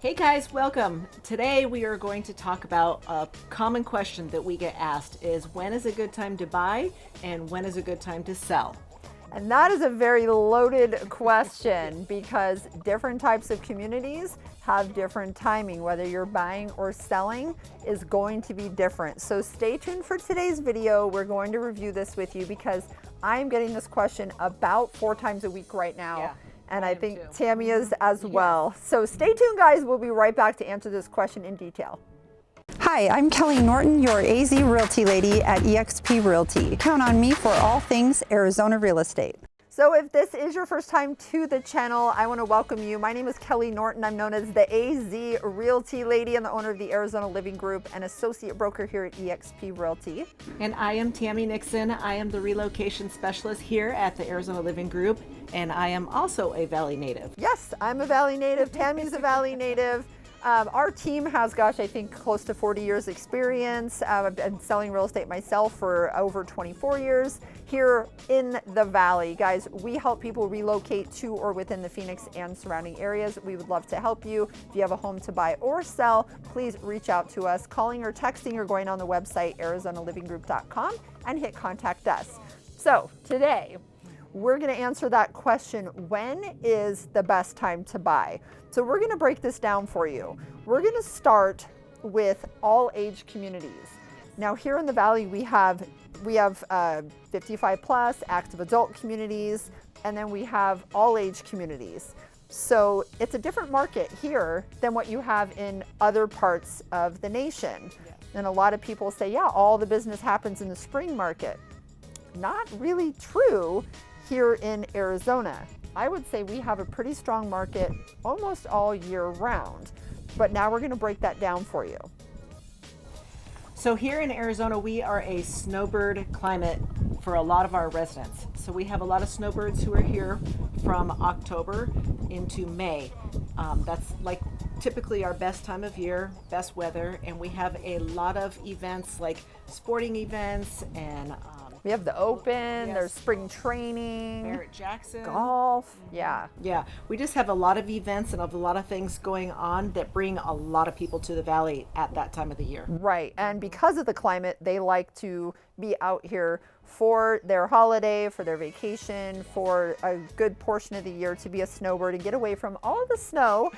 Hey guys, welcome. Today we are going to talk about a common question that we get asked is when is a good time to buy and when is a good time to sell? And that is a very loaded question because different types of communities have different timing. Whether you're buying or selling is going to be different. So stay tuned for today's video. We're going to review this with you because I'm getting this question about 4 times a week right now. Yeah, and I I am think too. Tammy is as well. So stay tuned, guys. We'll be right back to answer this question in detail. Hi, I'm Kelly Norton, your AZ Realty lady at eXp Realty. Count on me for all things Arizona real estate. So if this is your first time to the channel, I want to welcome you. My name is Kelly Norton. I'm known as the AZ Realty lady and the owner of the Arizona Living Group and associate broker here at eXp Realty. And I am Tammy Nixon. I am the relocation specialist here at the Arizona Living Group, and I am also a Valley native. Yes, I'm a Valley native. Tammy's a Valley native. Our team has, I think close to 40 years experience. I've been selling real estate myself for over 24 years here in the Valley. Guys, we help people relocate to or within the Phoenix and surrounding areas. We would love to help you. If you have a home to buy or sell, please reach out to us, calling or texting or going on the website, arizonalivinggroup.com, and hit contact us. So today, we're going to answer that question, when is the best time to buy? So we're going to break this down for you. We're going to start with all age communities. Now here in the Valley, we have 55 plus active adult communities, and then we have all age communities. So it's a different market here than what you have in other parts of the nation. Yeah. And a lot of people say, yeah, all the business happens in the spring market. Not really true here in Arizona. I would say we have a pretty strong market almost all year round, but now we're going to break that down for you. So here in Arizona, we are a snowbird climate for a lot of our residents. So we have a lot of snowbirds who are here from October into May. That's like typically our best time of year, best weather, and we have a lot of events like sporting events and we have the open, yes, there's spring training, Barrett Jackson, golf, yeah. Yeah, we just have a lot of events and a lot of things going on that bring a lot of people to the Valley at that time of the year. Right, and because of the climate, they like to be out here for their holiday, for their vacation, for a good portion of the year to be a snowbird and get away from all of the snow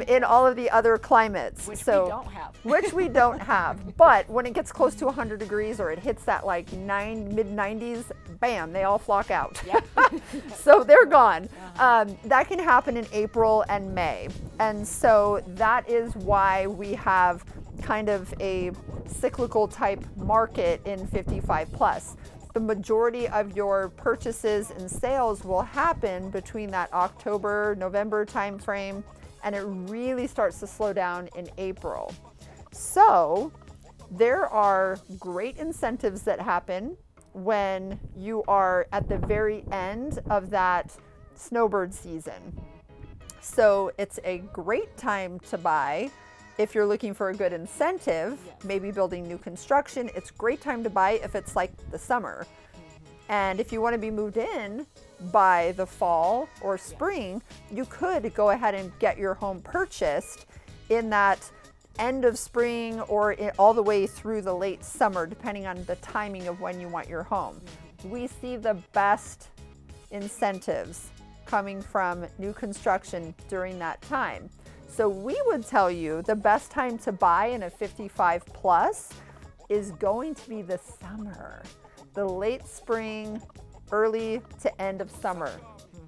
in all of the other climates. Which we don't have. Which we don't have. But when it gets close to 100 degrees or it hits that like mid-90s, bam, they all flock out. Yeah. So they're gone. That can happen in April and May. And so that is why we have kind of a cyclical type market in 55 plus. The majority of your purchases and sales will happen between that October, November timeframe, and it really starts to slow down in April. So there are great incentives that happen when you are at the very end of that snowbird season. So it's a great time to buy. If you're looking for a good incentive, yes, maybe building new construction, it's a great time to buy if it's like the summer. And if you want to be moved in by the fall or spring, you could go ahead and get your home purchased in that end of spring or all the way through the late summer, depending on the timing of when you want your home. We see the best incentives coming from new construction during that time. So we would tell you the best time to buy in a 55 plus is going to be the summer, the late spring, early to end of summer.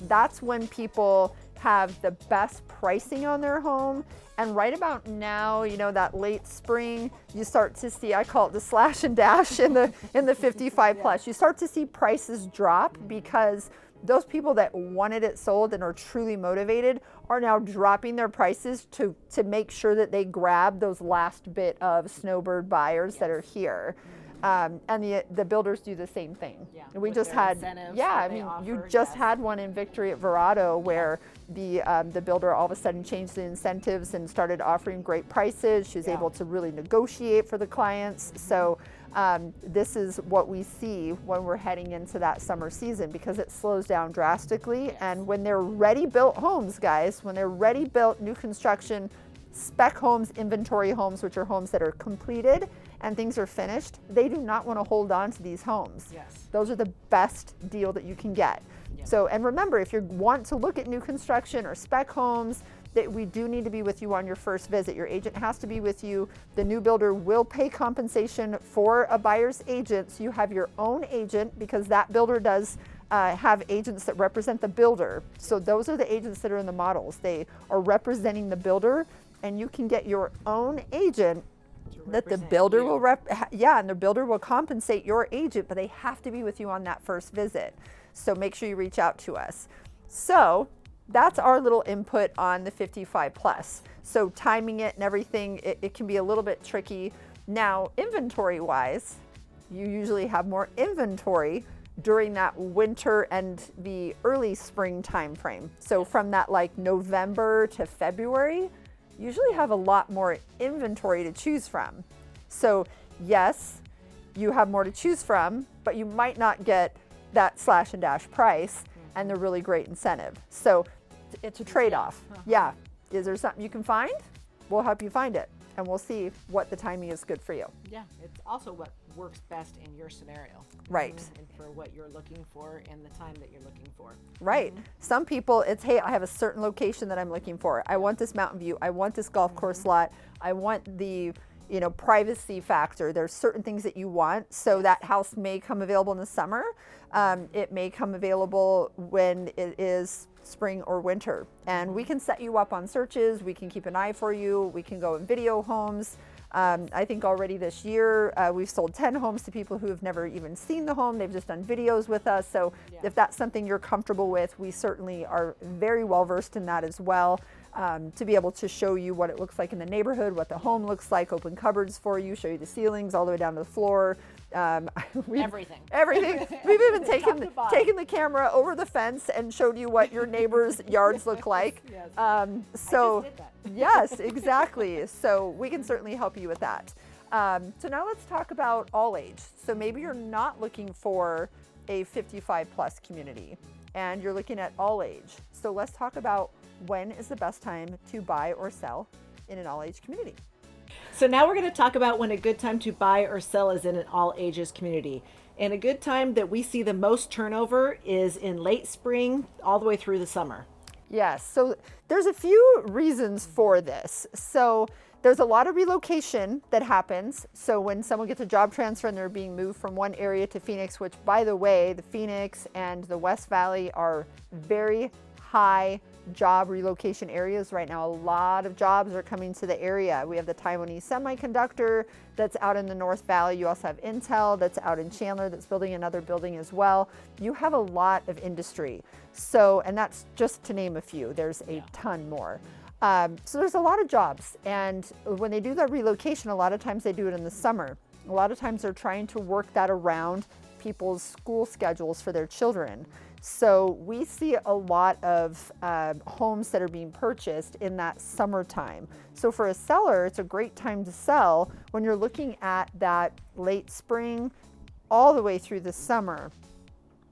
That's when people have the best pricing on their home. And right about now, you know, that late spring, you start to see, I call it the slash and dash in the 55 plus. You start to see prices drop because those people that wanted it sold and are truly motivated are now dropping their prices to make sure that they grab those last bit of snowbird buyers, yes, that are here. And the builders do the same thing. Yeah, we just had, I mean, you just had one in Victory at Verrado where the builder all of a sudden changed the incentives and started offering great prices. She was able to really negotiate for the clients. So this is what we see when we're heading into that summer season, because it slows down drastically. And when they're ready built homes, guys, when they're ready built new construction, spec homes, inventory homes, which are homes that are completed and things are finished, they do not want to hold on to these homes. Yes. Those are the best deal that you can get. Yep. So, and remember, if you want to look at new construction or spec homes, that we do need to be with you on your first visit. Your agent has to be with you. The new builder will pay compensation for a buyer's agent. So you have your own agent, because that builder does have agents that represent the builder. So those are the agents that are in the models. They are representing the builder, and you can get your own agent that the builder will and the builder will compensate your agent, but they have to be with you on that first visit. So make sure you reach out to us. So that's our little input on the 55 plus. So timing it and everything, it can be a little bit tricky. Now, inventory wise, you usually have more inventory during that winter and the early spring time frame. So from that like November to February, you usually have a lot more inventory to choose from. So yes, you have more to choose from, but you might not get that slash and dash price and the really great incentive. So it's a trade-off. Yeah. Is there something you can find? We'll help you find it, and we'll see what the timing is good for you. Yeah, it's also what works best in your scenario. Right. And for what you're looking for and the time that you're looking for. Right. Some people, it's, hey, I have a certain location that I'm looking for. I want this mountain view. I want this golf course lot. I want the, privacy factor. There's certain things that you want. So that house may come available in the summer. It may come available when it is spring or winter. And we can set you up on searches. We can keep an eye for you. We can go and video homes. I think already this year, we've sold 10 homes to people who have never even seen the home. They've just done videos with us. So if that's something you're comfortable with, we certainly are very well versed in that as well. To be able to show you what it looks like in the neighborhood, what the home looks like, open cupboards for you, show you the ceilings all the way down to the floor. Everything. We've even taken the camera over the fence and showed you what your neighbors' yards look like. Yes. So I just did that. yes, exactly. So we can certainly help you with that. So now let's talk about all age. So maybe you're not looking for a 55 plus community and you're looking at all age. So let's talk about when is the best time to buy or sell in an all age community. So now we're going to talk about when a good time to buy or sell is in an all ages community. And a good time that we see the most turnover is in late spring all the way through the summer. Yes, so there's a few reasons for this. So there's a lot of relocation that happens. So when someone gets a job transfer and they're being moved from one area to Phoenix, which by the way, the Phoenix and the West Valley are very high job relocation areas right now. A lot of jobs are coming to the area. We have the Taiwanese semiconductor that's out in the North Valley. You also have Intel that's out in Chandler that's building another building as well. You have a lot of industry. So, and that's just to name a few. There's a ton more. So there's a lot of jobs. And when they do that relocation, a lot of times they do it in the summer. A lot of times they're trying to work that around people's school schedules for their children. So we see a lot of homes that are being purchased in that summertime. So for a seller, it's a great time to sell when you're looking at that late spring all the way through the summer.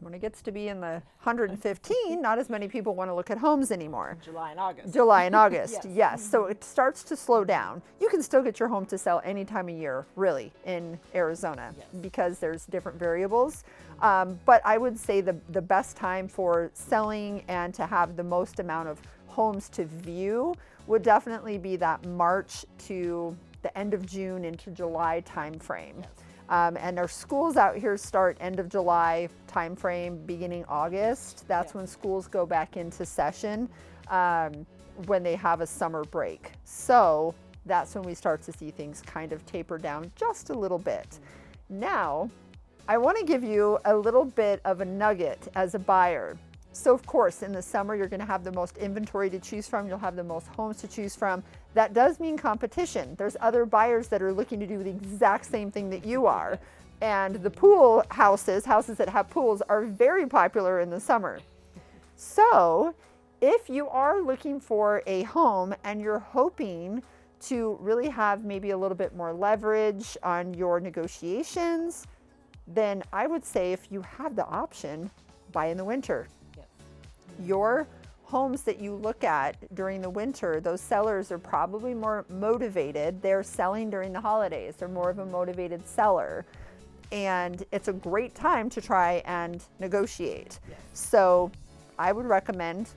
When it gets to be in the 115, not as many people want to look at homes anymore. July and August. July and August, yes. So it starts to slow down. You can still get your home to sell any time of year, really, in Arizona, because there's different variables. But I would say the best time for selling and to have the most amount of homes to view would definitely be that March to the end of June into July timeframe. Yes. And our schools out here start end of July timeframe, beginning August. That's when schools go back into session when they have a summer break. So that's when we start to see things kind of taper down just a little bit. Now, I want to give you a little bit of a nugget as a buyer. So of course, in the summer, you're going to have the most inventory to choose from. You'll have the most homes to choose from. That does mean competition. There's other buyers that are looking to do the exact same thing that you are. And the pool houses that have pools, are very popular in the summer. So if you are looking for a home and you're hoping to really have maybe a little bit more leverage on your negotiations, then I would say if you have the option, buy in the winter. Your homes that you look at during the winter, those sellers are probably more motivated. They're selling during the holidays. They're more of a motivated seller. And it's a great time to try and negotiate. Yes. So I would recommend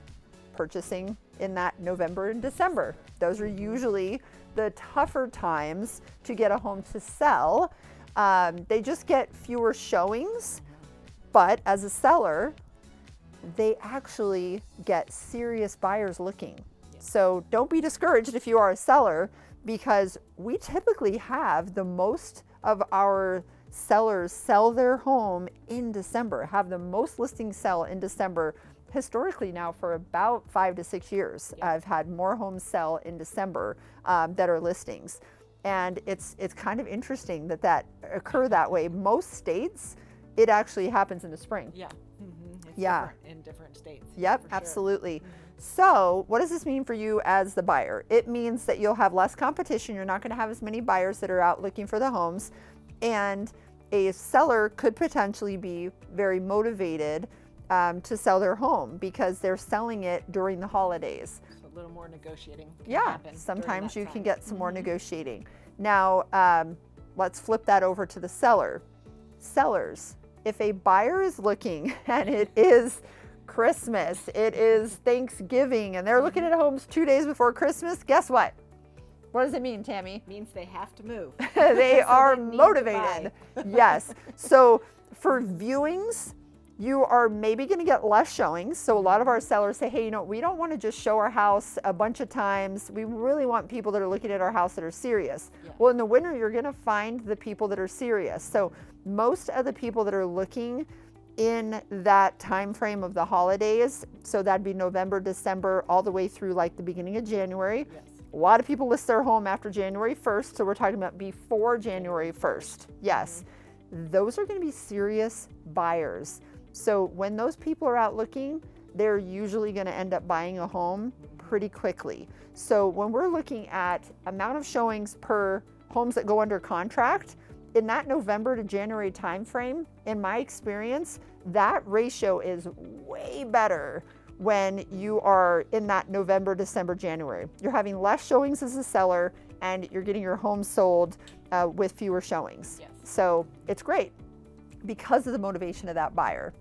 purchasing in that November and December. Those are usually the tougher times to get a home to sell. They just get fewer showings, but as a seller, they actually get serious buyers looking. So don't be discouraged if you are a seller, because we typically have the most of our sellers sell their home in December, have the most listings sell in December. Historically now for about 5 to 6 years, I've had more homes sell in December that are listings. And it's kind of interesting that occur that way. Most states, it actually happens in the spring. Yeah. Mm-hmm. It's Yeah. different in different states. Yep, for sure. absolutely. So what does this mean for you as the buyer? It means that you'll have less competition. You're not going to have as many buyers that are out looking for the homes. And a seller could potentially be very motivated to sell their home because they're selling it during the holidays. So a little more negotiating can Yeah, happen during sometimes that you can time. get some more negotiating. Now, let's flip that over to the seller. Sellers, if a buyer is looking and it is Christmas, it is Thanksgiving, and they're looking at homes 2 days before Christmas, guess what? What does it mean, Tammy? Means they have to move. They So are they need to motivated. Yes. So for viewings, you are maybe going to get less showings. So a lot of our sellers say, hey, you know, we don't want to just show our house a bunch of times. We really want people that are looking at our house that are serious. Yeah. Well, in the winter, you're going to find the people that are serious. So most of the people that are looking in that time frame of the holidays, so that'd be November, December, all the way through like the beginning of January. Yes. A lot of people list their home after January 1st, so we're talking about before January 1st. Yes, those are going to be serious buyers. So when those people are out looking, they're usually going to end up buying a home pretty quickly. So when we're looking at amount of showings per homes that go under contract, in that November to January timeframe, in my experience, that ratio is way better when you are in that November, December, January. You're having less showings as a seller and you're getting your home sold with fewer showings. Yes. So it's great because of the motivation of that buyer.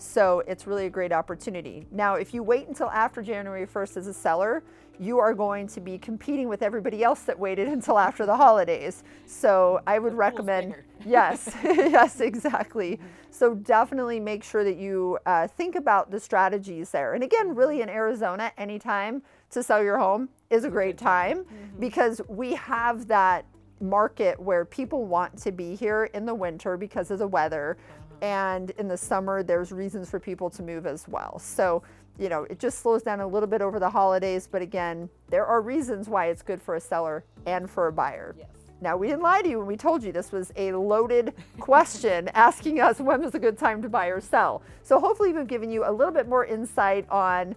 So it's really a great opportunity. Now, if you wait until after January 1st as a seller, you are going to be competing with everybody else that waited until after the holidays. So I would recommend, yes, yes, exactly. So definitely make sure that you think about the strategies there. And again, really in Arizona, anytime to sell your home is a great time because we have that market where people want to be here in the winter because of the weather. And in the summer, there's reasons for people to move as well. So, you know, it just slows down a little bit over the holidays. But again, there are reasons why it's good for a seller and for a buyer. Yes. Now, we didn't lie to you when we told you this was a loaded question asking us when was a good time to buy or sell. So hopefully we've given you a little bit more insight on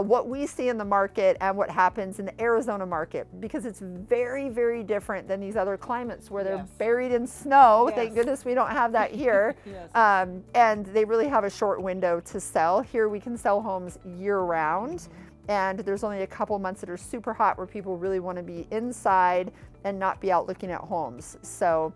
what we see in the market and what happens in the Arizona market, because it's very, very different than these other climates where they're Yes. buried in snow. Yes. Thank goodness we don't have that here. Yes. And they really have a short window to sell. Here we can sell homes year round. And there's only a couple months that are super hot where people really want to be inside and not be out looking at homes. So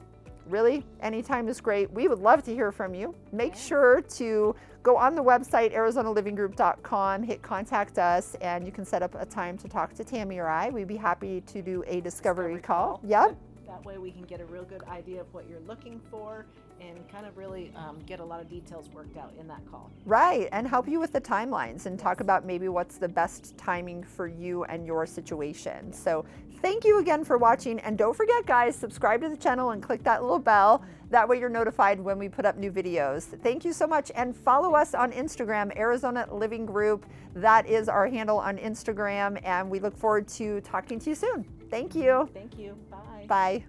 really, anytime is great. We would love to hear from you. Make sure to go on the website, ArizonaLivingGroup.com, hit contact us, and you can set up a time to talk to Tammy or I. We'd be happy to do a discovery call. Yep. That way we can get a real good idea of what you're looking for and kind of really get a lot of details worked out in that call. Right, and help you with the timelines and talk about maybe what's the best timing for you and your situation. So thank you again for watching, and don't forget guys, subscribe to the channel and click that little bell. That way you're notified when we put up new videos. Thank you so much, and follow us on Instagram, Arizona Living Group. That is our handle on Instagram, and we look forward to talking to you soon. Thank you. Thank you. Bye. Bye.